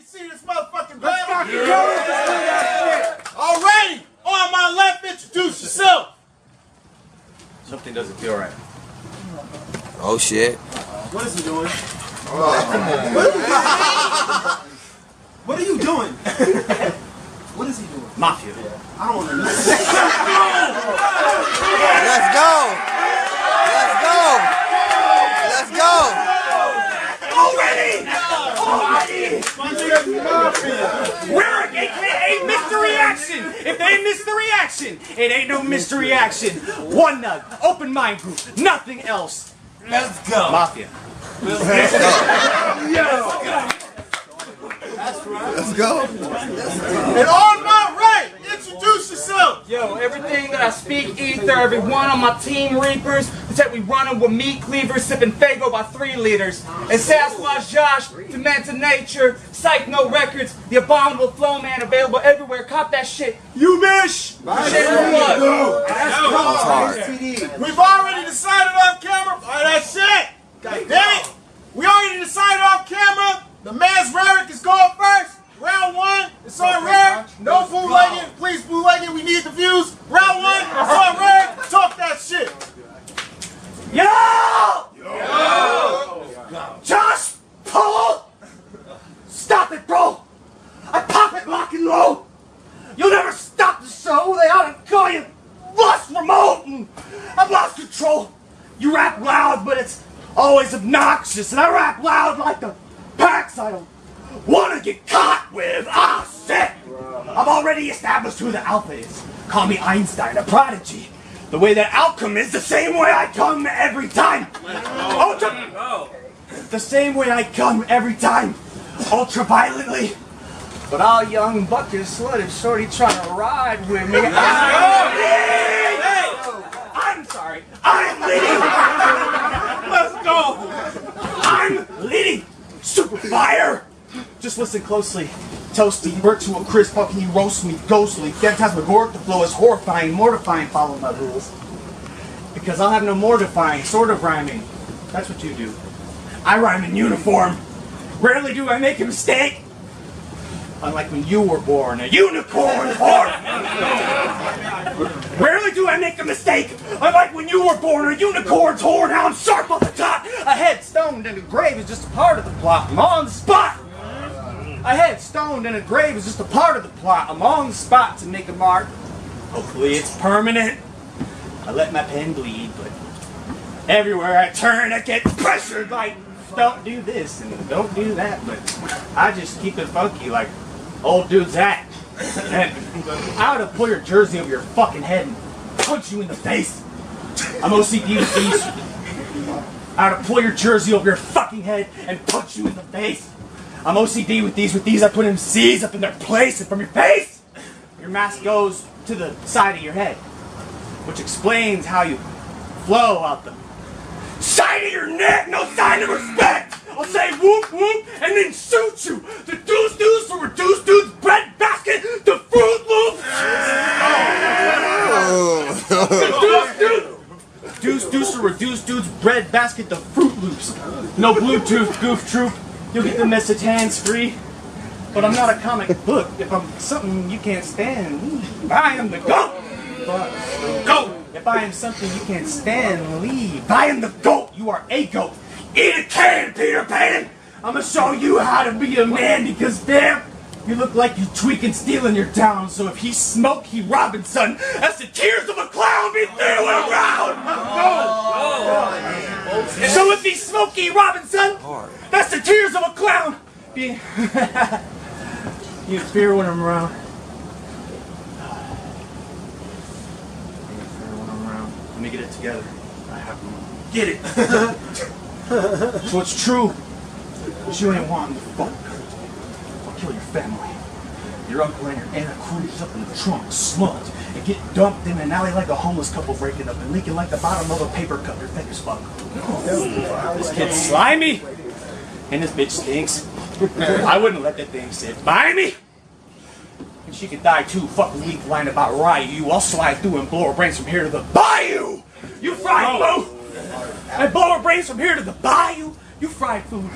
see this motherfucking battle? Alrighty, on my left, introduce yourself. Something doesn't feel right. Oh shit. What is he doing? What are you doing? What is he doing? Mafia. I don't want to know. Let's go. Let's go. Raric, aka Mr. Reaction! If they miss the reaction, it ain't no Mr. Reaction. One nug, open mind group, nothing else. Let's go. Mafia. Let's go. And on my right, introduce yourself. Yo, everything that I speak, ether, everyone on my team reapers, that we running with meat cleavers, sipping Fago by 3 liters. And Sasquatch Josh, Dementa Nature, Psych No Records, the abominable flow man, available everywhere. Cop that shit. You mish! We've already decided off camera. All that shit. God damn it. We already decided off camera. The man's Raric is going first. Round 1, it's on Raric. No bootlegging. Please bootlegging. We need the views. Round 1, it's on Raric. Talk that shit. Yo! Josh! Paul! Stop it, bro! I pop it lock and low! You'll never stop the show! They ought to call you lost remote! And I've lost control! You rap loud, but it's always obnoxious, and I rap loud like the packs I don't want to get caught with! Ah, shit! I've already established who the alpha is. Call me Einstein, a prodigy. The way that outcome is the same way I come every time. The same way I come every time. Ultra-violently. But all young buck and slut is shorty trying to ride with me. I'm sorry. I'm leading. Let's go. I'm leading. Super fire. Just listen closely. Toasty, burnt to a crisp, how can you roast me ghostly? Phantasmagoric, the flow is horrifying, mortifying, follow my rules. Because I'll have no mortifying, sort of rhyming. That's what you do. I rhyme in uniform. Rarely do I make a mistake. Unlike when you were born, a unicorn horn. Rarely do I make a mistake. Unlike when you were born, a unicorn's horn, hound sharp off the top. A head stoned and a grave is just a part of the plot. I'm on the spot. A head stoned and a grave is just a part of the plot. I'm on the spot to make a mark. Hopefully it's permanent. I let my pen bleed, but everywhere I turn I get pressured like, don't do this and don't do that, but I just keep it funky like old dudes act. And I ought to pull your jersey over your fucking head and punch you in the face. I'm OCD with these. I ought to pull your jersey over your fucking head and punch you in the face. I'm OCD with these. With these, I put MCs up in their place, and from your face, your mask goes to the side of your head, which explains how you flow out the side of your neck. No sign of respect. I'll say whoop whoop and then shoot you. The deuce for reduced dude's bread basket. The Fruit Loops. The deuce for reduced dude's bread basket. The Fruit Loops. No Bluetooth, goof troop. You'll get the message hands-free, but I'm not a comic book. If I'm something you can't stand, I am the GOAT. GOAT. If I am something you can't stand, leave. I am the GOAT. You are a GOAT. Eat a can, Peter Pan. I'm gonna show you how to be a man because damn, you look like you tweaking stealing your town. So if he Smokey Robinson, that's the tears of a clown be through and around. So if he's Smokey Robinson, that's the tears of a clown. You fear when I'm around. Let me get it together. I have to get it. So it's true. But you ain't wanting the fuck. I'll kill your family. Your uncle and your aunt are cruised up in the trunk, smoked, and get dumped in an alley like a homeless couple breaking up and leaking like the bottom of a paper cup. Your thick as fuck. This kid's slimy, and this bitch stinks. I wouldn't let that thing sit by me. And she could die too. Fuck a weak line about Ryu. I'll slide through and blow her brains from here to the bayou. You fried food. I blow her brains from here to the bayou. You fried food.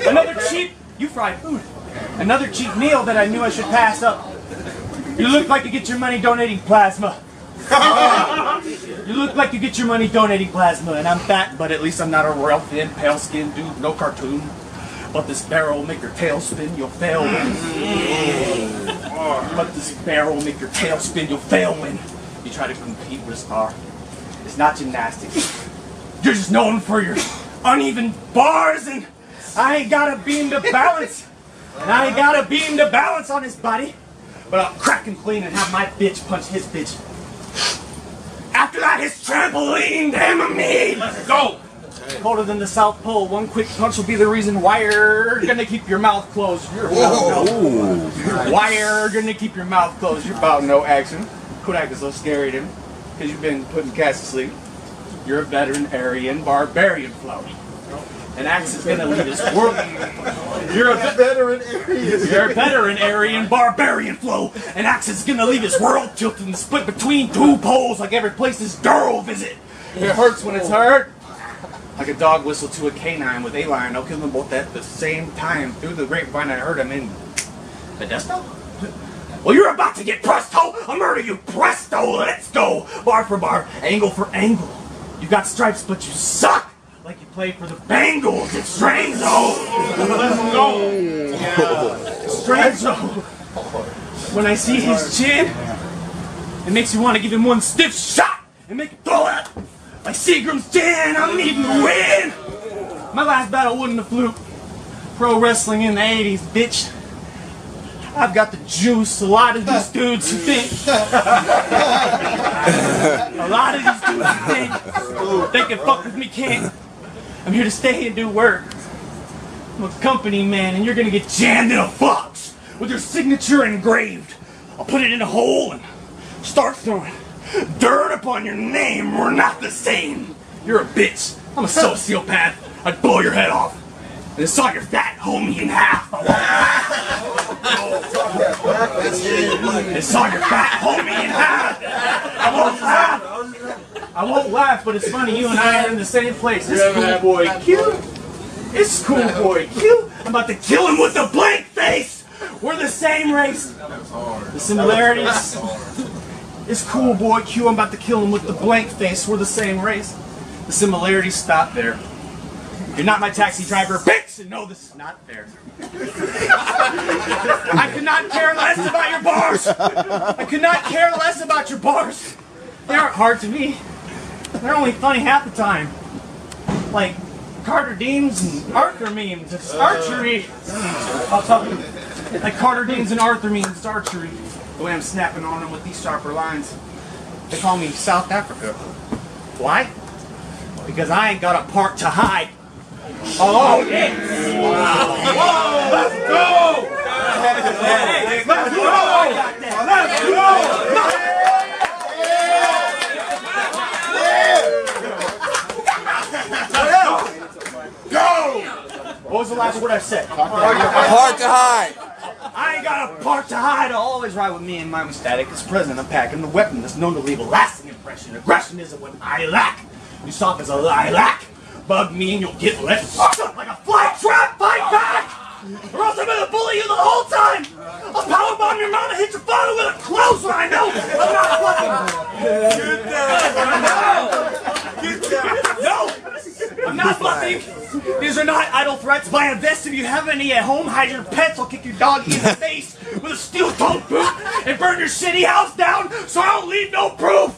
Another cheap You fried food. Another cheap meal that I knew I should pass up. You look like you get your money donating plasma. You look like you get your money donating plasma, and I'm fat, but at least I'm not a royal thin, pale-skinned dude, no cartoon. But this barrel will make your tail spin, you'll fail when. But this barrel will make your tail spin, you'll fail when you try to compete with a star. It's not gymnastics. You're just known for your uneven bars, and I ain't got a beam to balance. And I ain't got a beam to balance on his body. But I'll crack him clean and have my bitch punch his bitch. After that, his trampoline, damn me! Let's go! Colder than the South Pole, one quick punch will be the reason why you're gonna keep your mouth closed. You're about no. Why you're gonna keep your mouth closed? You're about no action. Quit acting so scary to him, because you've been putting cats to sleep. You're a veteran Aryan barbarian flow. And Axe is gonna lead his world. You're a veteran Aryan. You're a veteran Aryan barbarian flow. And Axe is gonna leave his world tilted and split between two poles like every place is Duro visit. It hurts when it's hurt. Like a dog whistle to a canine with a lion. I'll kill them both at the same time. Through the grapevine I heard him in Modesto? Well, you're about to get presto! I'll murder you presto! Let's go! Bar for bar, angle for angle. You got stripes, but you suck! Like you play for the Bengals. It's Stranzo! Let's go! Stranzo! When I see his chin, it makes you want to give him one stiff shot and make him throw it! Like Seagram's chin, I'm needing to win! My last battle wasn't a fluke. Pro wrestling in the 80s, bitch. I've got the juice. A lot of these dudes who think. A lot of these dudes who think they can fuck with me can't. I'm here to stay and do work. I'm a company man, and you're gonna get jammed in a box with your signature engraved. I'll put it in a hole and start throwing dirt upon your name. We're not the same. You're a bitch. I'm a sociopath. I'd blow your head off. And saw your fat homie in half. And saw your fat homie in half. I won't laugh. I won't laugh, but it's funny. You and I are in the same place. It's cool boy Q. It's cool boy Q. I'm about to kill him with a blank face. We're the same race. The similarities. It's cool boy Q. I'm about to kill him with the blank face. We're the same race. The similarities stop there. You're not my taxi driver, bitch! And no, this is not fair. I could not care less about your bars! I could not care less about your bars! They aren't hard to me. They're only funny half the time. Like Carter Deems and Arthur memes. It's archery. I'll tell you. Like Carter Deems and Arthur memes, it's archery. The way I'm snapping on them with these sharper lines. They call me South Africa. Why? Because I ain't got a part to hide. Oh, yes! Wow. Let's go! Let's go! Let's go! Go! What was the last word I said? Hard to hide. I ain't got a part to hide. I'll always ride with me and mine was static. As president, I'm packing the weapon that's known to leave a lasting impression. Aggression isn't what I lack. You soft as a lilac. Bug me and you'll get left fucked up like a fly trap. Fight back! Or else I'm gonna bully you the whole time! I'll powerbomb your mom and hit your father with a clothesline! No! I'm not fucking! Get down! No! I'm not fucking! These are not idle threats. Buy a vest if you have any at home. Hide your pets. I'll kick your dog in the face with a steel-toed boot and burn your shitty house down so I don't leave no proof!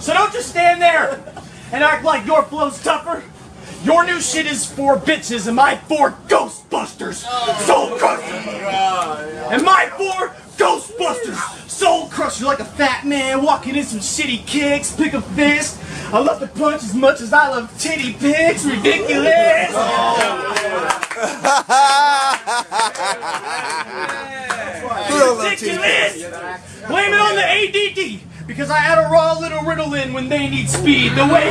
So don't just stand there and act like your flow's tougher. Your new shit is for bitches and my for Ghostbusters. Soul Crusher. And my for Ghostbusters. Soul Crusher like a fat man walking in some shitty kicks. Pick a fist. I love to punch as much as I love titty pics. Ridiculous. Ridiculous. Blame it on the ADD. Because I add a raw little Ritalin when they need speed. The way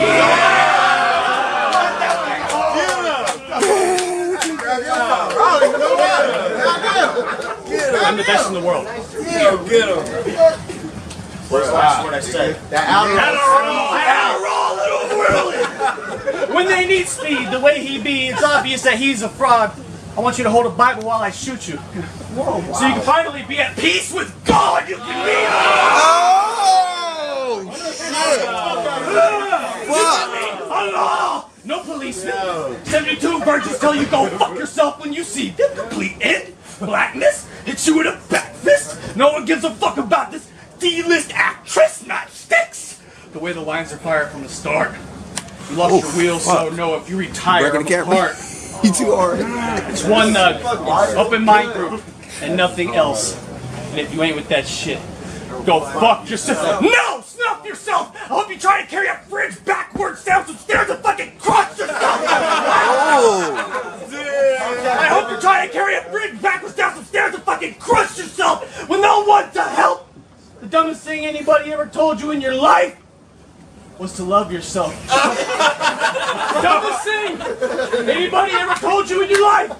I'm the best in the world. Get him. What's the last word I said? Add a raw little Ritalin. When they need speed, the way he be, it's obvious that he's a fraud. I want you to hold a Bible while I shoot you. Whoa, wow. So you can finally be at peace with God. You can be. Oh, shit. Fuck. Allah. No policemen. No. 72 virgins tell you go fuck yourself when you see the complete end. Blackness hits you with a back fist. No one gives a fuck about this D-list actress, not sticks. The way the lines are fired from the start. You lost your wheels, so no, if you retire, I'm apart. You too hard. It's one nug, open mind group, and nothing else. And if you ain't with that shit, go fuck yourself. No! Snuff yourself! I hope you try to carry a fridge backwards down some stairs and fucking crush yourself! I hope you try to carry a fridge backwards down some stairs and fucking crush yourself with no one to help! The dumbest thing anybody ever told you in your life was to love yourself. Dumbest thing anybody ever told you in your life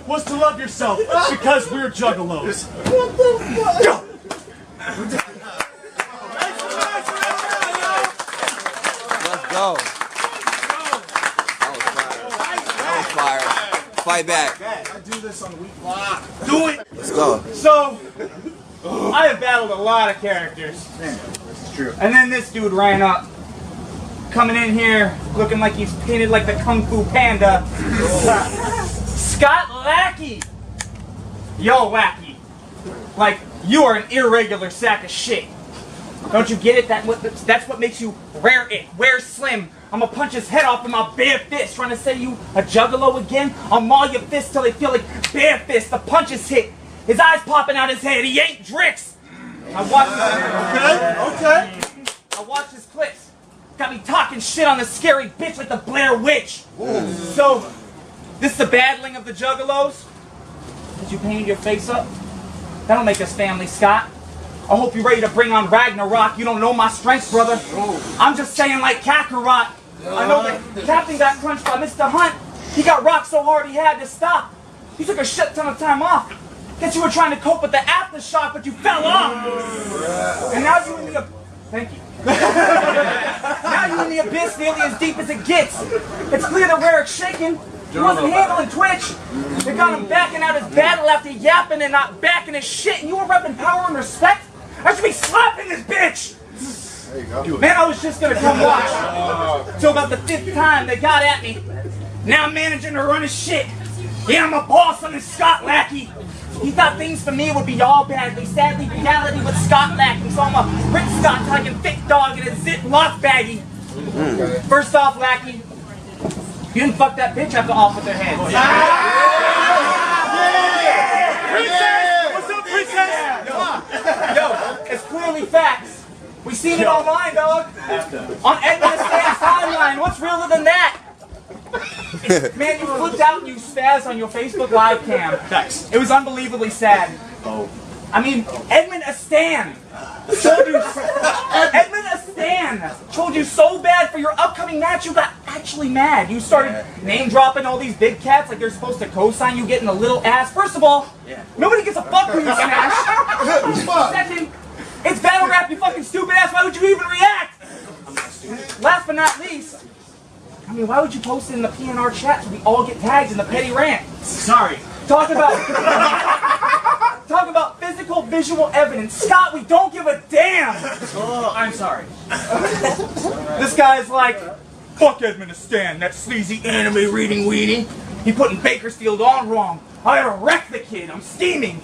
was to love yourself because we're juggalos. What the fuck? Let's go. That was fire. Fight back. I do this on the week block. Do it. Let's go. So, I have battled a lot of characters. Man, this is true. And then this dude ran up. Coming in here, looking like he's painted like the Kung Fu Panda. Scott Lackey! Yo, Wacky. Like, you are an irregular sack of shit. Don't you get it? That's what makes you Raric. Where's Slim? I'm gonna punch his head off with my bare fist. Trying to say you a juggalo again? I'll maul your fists till they feel like bare fists. The punches hit. His eyes popping out his head. He ain't Drix. I watched I watched his clips. Got me talking shit on the scary bitch like the Blair Witch. Ooh. So, this is the battling of the juggalos? Did you paint your face up? That'll make us family, Scott. I hope you're ready to bring on Ragnarok. You don't know my strengths, brother. Ooh. I'm just saying like Kakarot. I know the captain got crunched by Mr. Hunt. He got rocked so hard he had to stop. He took a shit ton of time off. Guess you were trying to cope with the aftershock, but you fell off. And now you in the... Thank you. Now you're in the abyss nearly as deep as it gets. It's clear that Raric's shaking. He wasn't handling Twitch. They got him backing out his battle after yapping and not backing his shit. And you were repping power and respect? I should be slapping this bitch! There you go. Man, I was just gonna come watch. Till about the 5th time they got at me. Now I'm managing to run his shit. Yeah, I'm a boss on this Scott Lackey. He thought things for me would be all badly. Sadly, reality was Scott Lackey. So I'm a Rick Scott talking thick dog in a Ziploc baggie. First off, Lackey, you didn't fuck that bitch after off with their heads. Princess! What's up, princess? Yo, it's clearly facts. We seen it online, dog. On Edmund Stan's timeline. What's realer than that? Man, you flipped out and you spazzed on your Facebook live cam. Thanks. It was unbelievably sad. Oh. I mean, Edmund Astan told you. Edmund Astan told you so bad for your upcoming match you got actually mad. You started name dropping all these big cats like they're supposed to co-sign you getting a little ass. First of all, nobody gives a fuck when you smash. Second, it's battle rap, you fucking stupid ass. Why would you even react? Last but not least. I mean, why would you post it in the PNR chat so we all get tagged in the petty rant? Sorry. Talk about physical, visual evidence. Scott, we don't give a damn! Oh, I'm sorry. This guy's like, fuck Edmund Stan, that sleazy anime reading weenie. He putting Bakersfield on wrong. I ought to wreck the kid, I'm steaming.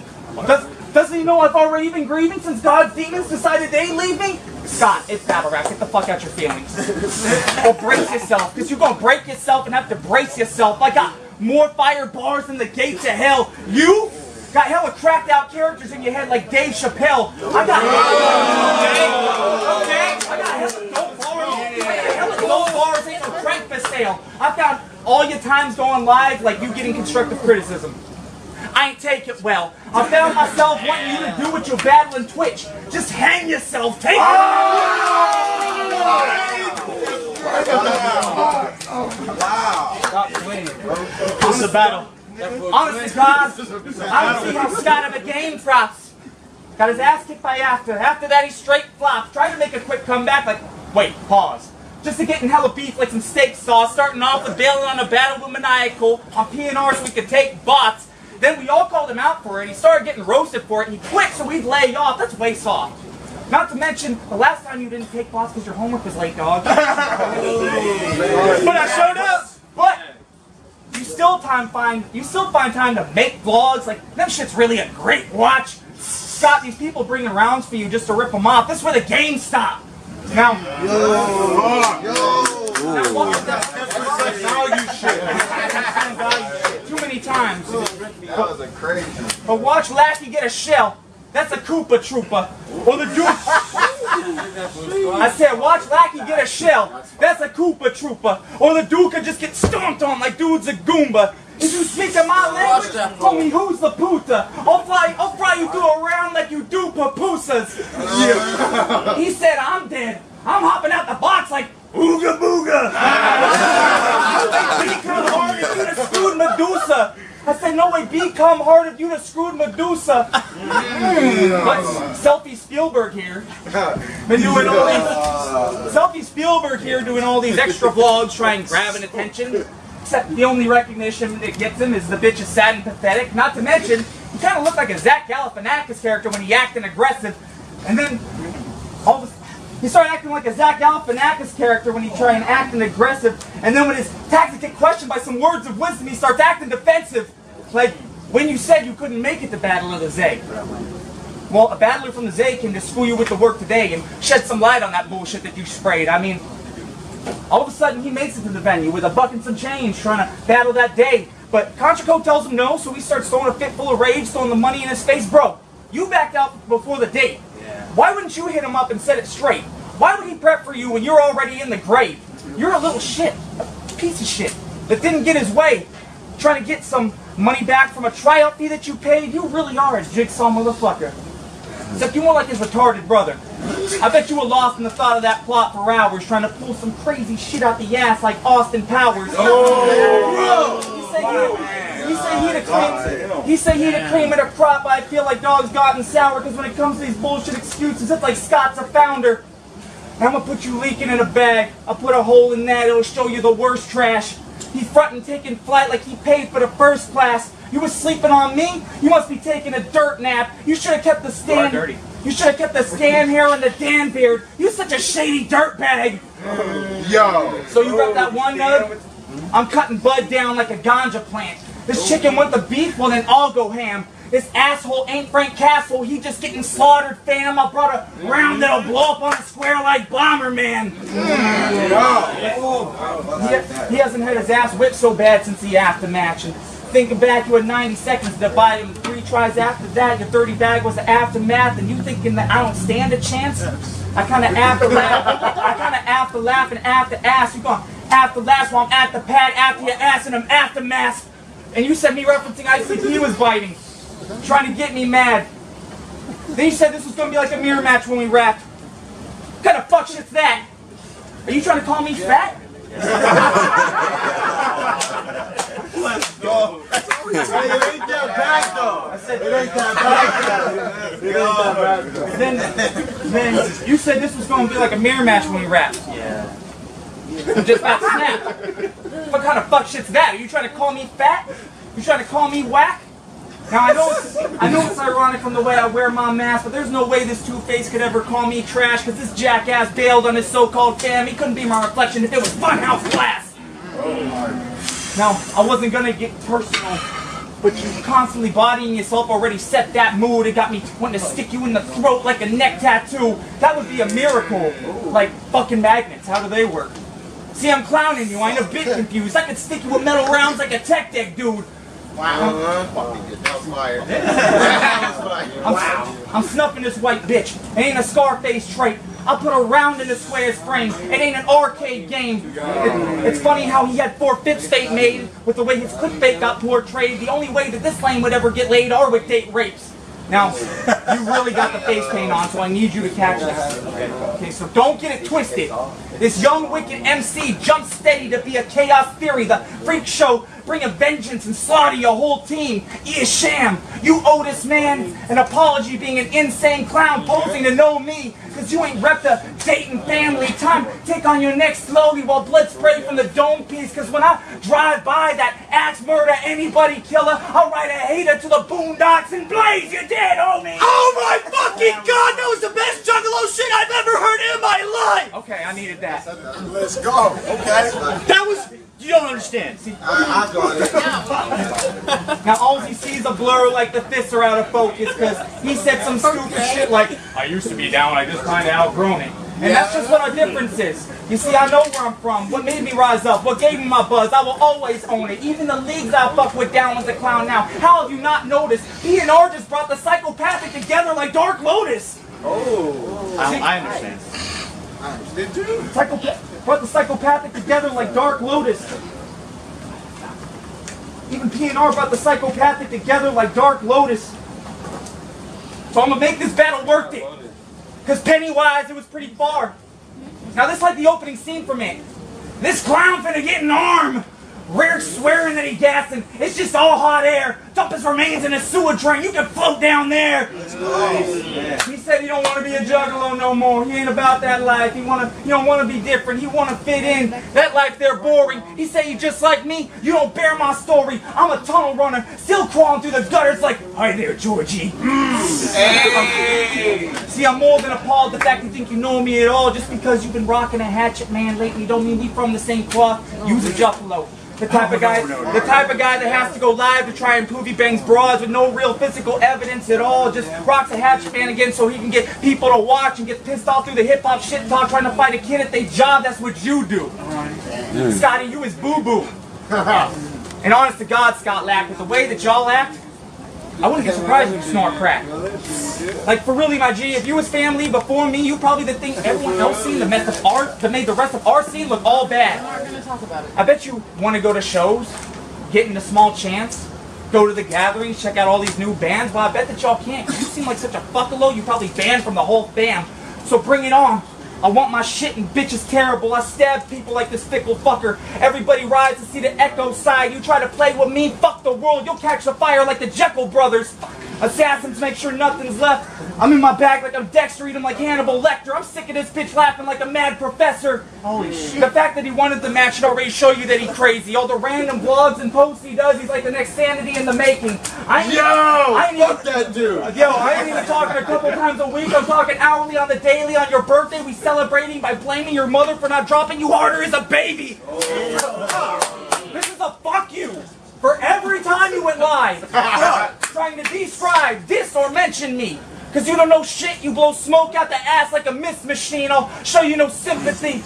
Doesn't he know I've already been grieving since God's demons decided they'd leave me? Scott, it's battle rap. Get the fuck out your feelings. Or brace yourself, because you're going to break yourself and have to brace yourself. I got more fire bars than the gates of hell. You got hella cracked out characters in your head like Dave Chappelle. I got I got hella dope bars. Ain't no crank for sale. I found all your times going live like you getting constructive criticism. I ain't take it well. I found myself wanting you to do what you're battling Twitch. Just hang yourself. Take it. Wow. Stop winning, bro. This is a battle. Honestly, God, I don't see how Scott ever game drops. Got his ass kicked by After. After that, he straight flopped. Tried to make a quick comeback, like, wait, pause. just to getting hella beef like some steak sauce, starting off with bailing on a battle with Maniacal on P&R so we could take bots. Then we all called him out for it. He started getting roasted for it, and he quit so we'd lay off. That's way soft. Not to mention, the last time you didn't take bots because your homework was late, dog. But I showed up. But you still find time to make vlogs. Like, them shit's really a great watch. Got these people bringing rounds for you just to rip them off. This is where the game stopped. Now, too many times. But watch Lackey get a shell. That's a Koopa Trooper. Or the Duke. I said, watch Lackey get a shell. That's a Koopa Trooper. Or the Duke could just get stomped on like dude's a Goomba. If you speak in my language, tell me who's the puta. I'll fly you through a round like you do pupusas. Yeah. He said, I'm dead. I'm hopping out the box like ooga booga. Become hard if you the screwed Medusa. I said, no way, become hard if you the screwed Medusa. But Selfie Spielberg here been doing all these. Selfie Spielberg here doing all these extra vlogs, trying grabbing attention. Except the only recognition that gets him is the bitch is sad and pathetic. Not to mention, he kind of looked like a Zach Galifianakis character when he acted aggressive. And then, he started acting like a Zach Galifianakis character when he tried and acting aggressive. And then when his tactics get questioned by some words of wisdom, he starts acting defensive. Like when you said you couldn't make it to Battle of the Zay. Well, a battler from the Zay came to school you with the work today and shed some light on that bullshit that you sprayed. I mean, all of a sudden, he makes it to the venue with a buck and some change, trying to battle that day. But Contra tells him no, so he starts throwing a fit full of rage, throwing the money in his face. Bro, you backed out before the date. Why wouldn't you hit him up and set it straight? Why would he prep for you when you're already in the grave? You're a little shit, a piece of shit, that didn't get his way. Trying to get some money back from a tryout fee that you paid? You really are a jigsaw motherfucker. Except you're more like his retarded brother. I bet you were lost in the thought of that plot for hours, trying to pull some crazy shit out the ass like Austin Powers. He said he'd a cream at a crop. I feel like dogs gotten sour, because when it comes to these bullshit excuses, it's like Scott's a founder. I'm gonna put you leaking in a bag. I'll put a hole in that, it'll show you the worst trash. He's frontin' taking flight like he paid for the first class. You was sleeping on me? You must be taking a dirt nap. You should have kept the stand. You should have kept the stand hair and the Dan beard. You such a shady dirtbag. Yo. So you got that one nug? I'm cutting bud down like a ganja plant. This chicken want the beef? Well then I'll go ham. This asshole ain't Frank Castle. He just getting slaughtered, fam. I brought a round that'll blow up on the square like Bomberman. He hasn't had his ass whipped so bad since the aftermatch. And thinking back, you had 90 seconds to buy him 3 tries after that. Your 30 bag was the aftermath, and you thinking that I don't stand a chance? I kind of after laugh and after ass. You gonna after last while I'm at the pad after your ass and I'm aftermath. And you said me referencing ICP was biting, trying to get me mad. Then you said this was gonna be like a mirror match when we rapped. What kind of fuck shit's that? Are you trying to call me fat? Let's go. It ain't that bad though. I said it ain't that bad. Then you said this was going to be like a mirror match when we rapped. Yeah. Just about snap. What kind of fuck shit's that? Are you trying to call me fat? You trying to call me whack? Now I know it's ironic from the way I wear my mask, but there's no way this two-face could ever call me trash, because this jackass bailed on his so-called fam. He couldn't be my reflection if it was Funhouse Glass. Now, I wasn't gonna get personal, but you constantly bodying yourself already set that mood. It got me wanting to stick you in the throat like a neck tattoo. That would be a miracle. Like fucking magnets, how do they work? See, I'm clowning you, I ain't a bit confused. I could stick you with metal rounds like a tech deck dude. Wow. I'm snuffing this white bitch. It ain't a Scarface trait. I'll put a round in the square's frame. It ain't an arcade game. It's funny how he had 4/5 fate made with the way his clickbait got portrayed. The only way that this lane would ever get laid are with date rapes. Now, you really got the face paint on, so I need you to catch this. Okay, so don't get it twisted. This young wicked MC jumps steady to be a chaos theory, the freak show bring a vengeance and slaughter your whole team. Eat a sham. You owe this man an apology being an insane clown posing to know me. Cause you ain't rep the Dayton family. Time take on your neck slowly while blood spray from the dome piece. Cause when I drive by that axe murder anybody killer, I'll ride a hater to the boondocks and blaze you dead, homie. Oh my fucking god, that was the best Juggalo shit I've ever heard in my life! Okay, I needed that. Let's go. Okay. That was, you don't understand. See, I got it. Now all he sees a blur like the fists are out of focus because he said some stupid shit like, I used to be down, I just kinda outgrown it. And that's just what our difference is. You see, I know where I'm from, what made me rise up, what gave me my buzz, I will always own it. Even the leagues I fuck with down with the clown now. How have you not noticed? P&R just brought the psychopathic together like Dark Lotus. oh, I understand. Did you? Brought the psychopathic together like Dark Lotus. Even P&R brought the psychopathic together like Dark Lotus. So I'm gonna make this battle worth it. Cause Pennywise, it was pretty far. Now this is like the opening scene for me. This clown finna get an arm. Raric swearing that he gassed and it's just all hot air. Dump his remains in a sewer drain. You can float down there. He said he don't want to be a juggalo no more. He ain't about that life. He don't want to be different. He want to fit in. That life they're boring. He said you just like me. You don't bear my story. I'm a tunnel runner, still crawling through the gutters like, hi there, Georgie. Hey. See, I'm more than appalled the fact you think you know me at all. Just because you've been rocking a hatchet man lately don't mean we from the same cloth. You's a juggalo. The type of guy that has to go live to try and prove he bangs broads with no real physical evidence at all. Just rocks a hatchet man again so he can get people to watch and get pissed off through the hip hop shit talk trying to fight a kid at their job. That's what you do. Scotty, you is boo boo. And honest to God, Scott Lack, with the way that y'all act, I wouldn't get surprised if you snort crack. Like, for really, my G, if you was family before me, you probably the thing everyone else seen that made the rest of our scene look all bad. I bet you want to go to shows, get in a small chance, go to the gatherings, check out all these new bands. Well, I bet that y'all can't. You seem like such a fuckalo, you probably banned from the whole fam. So bring it on. I want my shit and bitch is terrible. I stab people like this fickle fucker. Everybody rides to see the echo side. You try to play with me, fuck the world. You'll catch the fire like the Jekyll brothers. Assassins make sure nothing's left. I'm in my bag like I'm Dexter, eat him like Hannibal Lecter. I'm sick of this bitch laughing like a mad professor. Holy shit. The fact that he wanted the match should already show you that he's crazy. All the random vlogs and posts he does, he's like the next Sanity in the making. Fuck that dude. I ain't even talking a couple times a week. I'm talking hourly on the daily. On your birthday, we celebrating by blaming your mother for not dropping you harder as a baby. This is a fuck you for every time you went live trying to describe, diss, or mention me. Cause you don't know shit, you blow smoke out the ass like a mist machine. I'll show you no sympathy.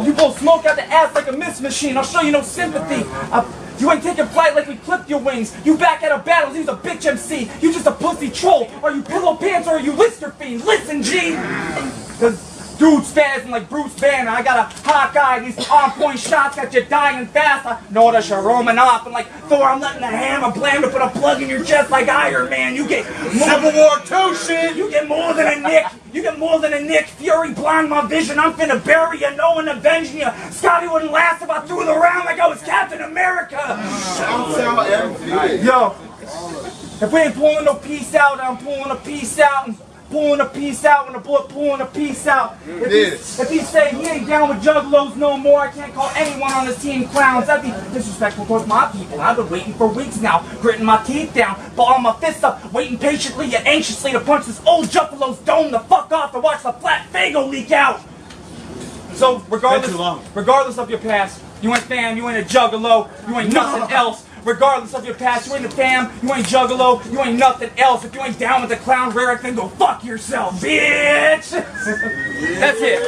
You blow smoke out the ass like a mist machine. I'll show you no sympathy. You ain't taking flight like we clipped your wings. You back out of battles, he's a bitch MC. You just a pussy troll. Are you pillow pants or are you Lister fiend? Listen, G. Cause dude's spazzing like Bruce Banner. I got a hot guy, these on-point shots got you dying fast. I know that you're roaming off, and like Thor, I'm letting the hammer blam to put a plug in your chest like Iron Man. You get Civil War II shit. You get more than a Nick. You get more than a Nick Fury. Blind my vision. I'm finna bury you, no one avenging you. Scotty wouldn't last if I threw it around like I was Captain America. Yo, if we ain't pulling no peace out, I'm pulling a piece out. And pulling a piece out when the boy pulling a piece out. If he say he ain't down with juggalos no more, I can't call anyone on his team clowns. That'd be disrespectful towards my people. I've been waiting for weeks now, gritting my teeth down, balling my fists up, waiting patiently yet anxiously to punch this old juggalo's dome the fuck off to watch the flat fago leak out. So regardless of your past, you ain't fam, you ain't a juggalo, you ain't nothing else. Regardless of your past, you ain't a fam, you ain't juggalo, you ain't nothing else. If you ain't down with the clown Raric, then go fuck yourself, bitch! That's it.